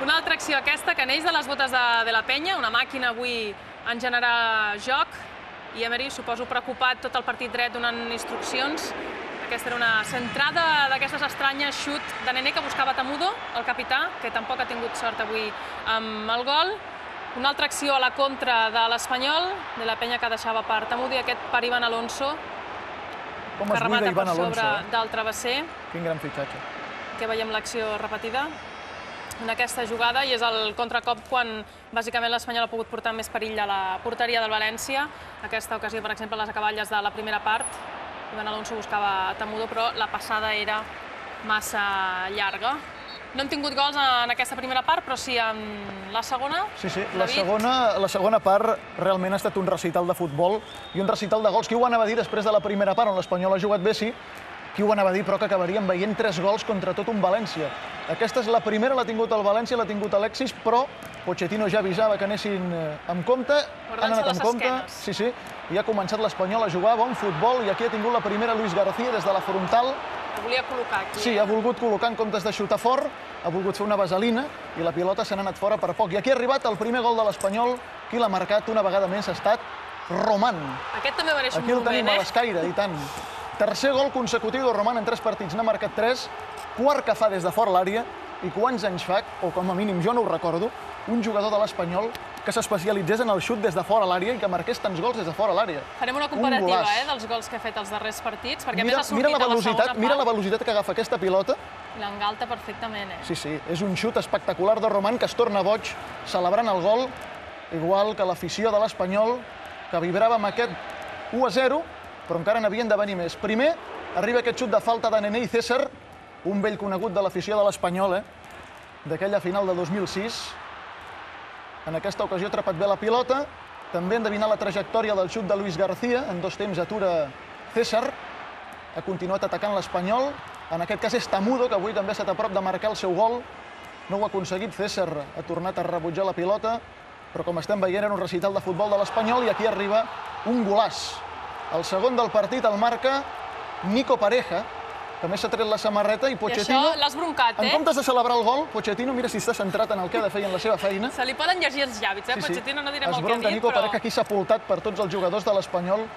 Una altra acció aquesta que neix de les botes de la penya, una màquina avui en generar joc, i Emery, suposo preocupat tot el partit dret donant instruccions. Aquesta era una centrada d'aquestes estranyes, xut de Nené que buscava Temudo, el capità, que tampoc ha tingut sort avui amb el gol. Una altra acció a la contra de l'Espanyol, de la penya que deixava per Temudo, i aquest per Ivan Alonso, que remata per sobre del travesser. Quin gran fitxatge. Que veiem l'acció repetida en aquesta jugada, i és el contracop quan bàsicament l'Espanyol ha pogut portar més perill a la porteria del València. Aquesta ocasió, per exemple, les acaballes de la primera part. Ivan Alonso buscava Temudo, però la passada era massa llarga. No hem tingut gols en aquesta primera part, però sí en la segona. Sí, la segona part realment ha estat un recital de futbol i un recital de gols. Qui ho anava a dir després de la primera part, on l'Espanyol ha jugat bé, sí. Qui ho anava a dir, però, que acabaríem veient 3 gols contra tot un València. Aquesta és la primera, l'ha tingut el València, l'ha tingut Alexis, però Pochettino ja avisava que anessin amb compte. Han anat amb compte. Sí, sí. I ha començat l'Espanyol a jugar bon futbol, i aquí ha tingut la primera Luis García des de la frontal. La volia col·locar aquí. Sí, ha volgut col·locar en comptes de xutar fort, ha volgut fer una vaselina, i la pilota se n'ha anat fora per poc. I aquí ha arribat el primer gol de l'Espanyol. Qui l'ha marcat una vegada més ha estat Román. Aquest també mereix un moment, Aquí el tenim a l'escaire, i tant. Tercer gol consecutiu de Román en 3 partits, n'ha marcat 3, quart que fa des de fora l'àrea, i quants anys fa, o com a mínim jo no ho recordo, un jugador de l'Espanyol que s'especialitzés en el xut des de fora l'àrea i que marqués tants gols des de fora l'àrea. Farem una comparativa dels gols que ha fet els darrers partits, perquè a més ha sortit a la segona part. Mira la velocitat que agafa aquesta pilota. L'engalta perfectament, Sí, sí, és un xut espectacular de Román que es torna boig celebrant el gol, igual que l'afició de l'Espanyol, que vibrava amb aquest 1-0, però encara n'havien de venir més. Primer, arriba aquest xut de falta de Nené i César, un vell conegut de l'afició de l'Espanyol, d'aquella final de 2006. En aquesta ocasió ha atrapat bé la pilota, també endevinar la trajectòria del xut de Luis García, en 2 temps atura César, ha continuat atacant l'Espanyol, en aquest cas és Temudo, que avui també ha estat a prop de marcar el seu gol, no ho ha aconseguit, César ha tornat a rebutjar la pilota, però com estem veient era un recital de futbol de l'Espanyol, i aquí arriba un golàs. El segon del partit el marca Nico Pareja, que més s'ha tret la samarreta, i Pochettino... I això l'has broncat, En comptes de celebrar el gol, Pochettino, mira si està centrat en el que ha de fer i en la seva feina. Se li poden llegir els llavis, Pochettino no direm el que ha dit, Esbronca Nico Pareja, aquí sepultat per tots els jugadors de l'Espanyol.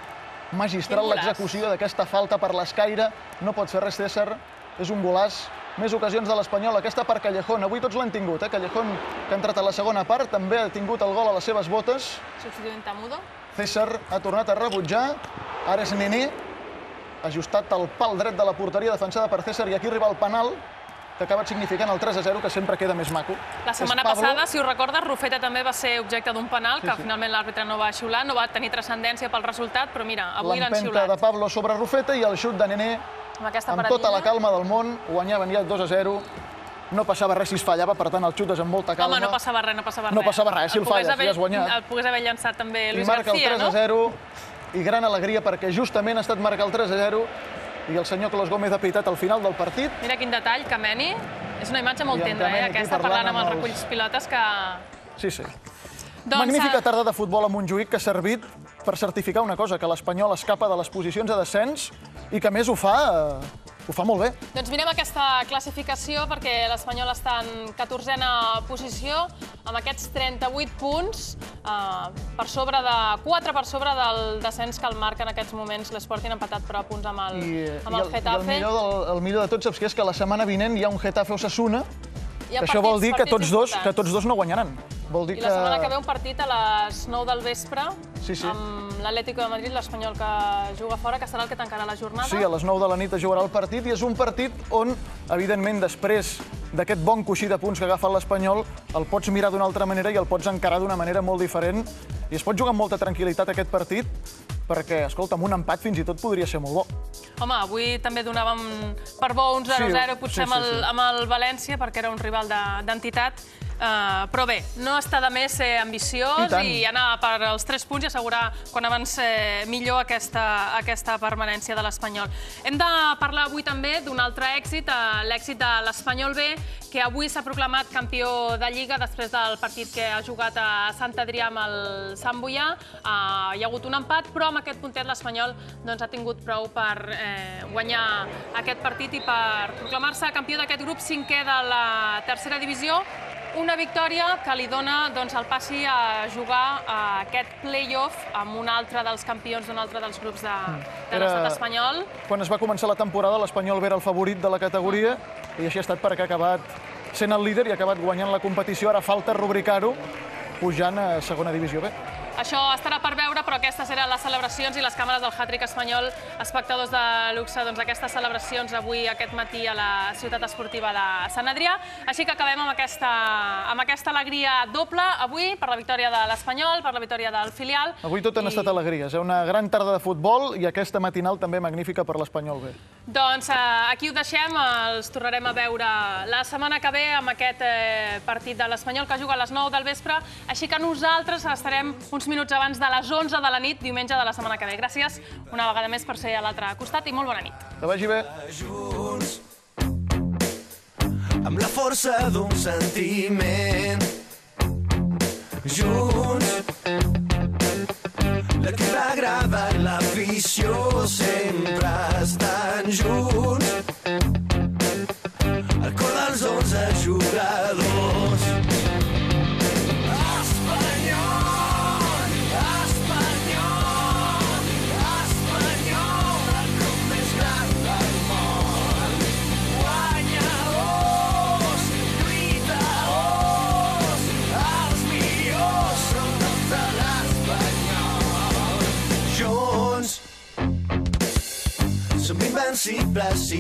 Magistral l'execució d'aquesta falta per l'escaire. No pot fer res César, és un golàs. Més ocasions de l'Espanyol, aquesta per Callejón. Avui tots l'han tingut, Callejón, que ha entrat a la segona part, també ha tingut el gol a les seves botes. Substituint Temudo. César ha tornat a rebutjar, ara és Nené, ajustat al pal dret de la porteria defensada per César, i aquí arriba el penal, que ha acabat significant el 3-0, que sempre queda més maco. La setmana passada, si ho recordes, Rufeta també va ser objecte d'un penal, que finalment l'àrbitre no va xiular, no va tenir transcendència pel resultat, però mira, avui l'han xiulat. L'empenta de Pablo sobre Rufeta i el xut de Nené, amb tota la calma del món, guanyaven ja 2-0. No passava res si es fallava, per tant el xut és amb molta calma. Home, no passava res, no passava res. No passava res, si el falles, ja has guanyat. El pogués haver llançat també Luis García, no? I marca el 3-0, i gran alegria perquè justament ha estat marcar el 3-0, i el senyor Clos Gómez ha pitat al final del partit. Mira quin detall, Kameni. És una imatge molt tendra, aquesta, parlant amb els reculls pilotes que... Sí, sí. Magnífica tarda de futbol a Montjuïc que ha servit per certificar una cosa, que l'Espanyol escapa de les posicions de descens i que a més ho fa molt bé. Doncs mirem aquesta classificació perquè l'Espanyol està en 14a posició amb aquests 38 punts, 4 per sobre del descens que el marca en aquests moments l'Sporting, empatat per a punts amb el Getafe. I el millor de tot, saps què és? Que la setmana vinent hi ha un Getafe-Osasuna, que això vol dir que tots dos no guanyaran. I la setmana que ve un partit a les 9 del vespre amb l'Atlético de Madrid, l'Espanyol que juga fora, que serà el que tancarà la jornada. Sí, a les 9 de la nit es jugarà el partit, i és un partit on, evidentment, després d'aquest bon coixí de punts que agafa l'Espanyol, el pots mirar d'una altra manera i el pots encarar d'una manera molt diferent, i es pot jugar amb molta tranquil·litat aquest partit, perquè, escolta, amb un empat fins i tot podria ser molt bo. Home, avui també donàvem per bo un 0-0, potser amb el València, perquè era un rival d'entitat. Però bé, no està de més ser ambiciós i anar per als 3 punts i assegurar quan abans millor aquesta permanència de l'Espanyol. Hem de parlar avui també d'un altre èxit, l'èxit de l'Espanyol B, que avui s'ha proclamat campió de Lliga després del partit que ha jugat a Sant Adrià amb el Sant Boià. Hi ha hagut un empat, però amb aquest puntet l'Espanyol ha tingut prou per guanyar aquest partit i per proclamar-se campió d'aquest grup 5è de la tercera divisió. una victòria que li dona el passi a jugar aquest play-off amb un altre dels campions d'un altre dels grups de l'estat espanyol. Quan es va començar la temporada, l'Espanyol era el favorit de la categoria i així ha estat perquè ha acabat sent el líder i ha acabat guanyant la competició. Ara falta rubricar-ho pujant a segona divisió B. Això estarà per veure, però aquestes eren les celebracions i les càmeres del hat-trick espanyol, espectadors de luxe, aquestes celebracions avui, aquest matí, a la ciutat esportiva de Sant Adrià. Així que acabem amb aquesta alegria doble avui per la victòria de l'Espanyol, per la victòria del filial. Avui tot han estat alegries, una gran tarda de futbol i aquesta matinal també magnífica per l'Espanyol B. Doncs aquí ho deixem, els tornarem a veure la setmana que ve amb aquest partit de l'Espanyol que juga a les 9 del vespre, així que nosaltres estarem uns minuts abans de les 11 de la nit, diumenge de la setmana que ve. Gràcies una vegada més per ser a l'altre costat i molt bona nit. Que vagi bé. Junts, amb la força d'un sentiment. Junts, l'equip agrada i l'afició sempre estan junts. El cor dels 11 jugadors. Som invencibles i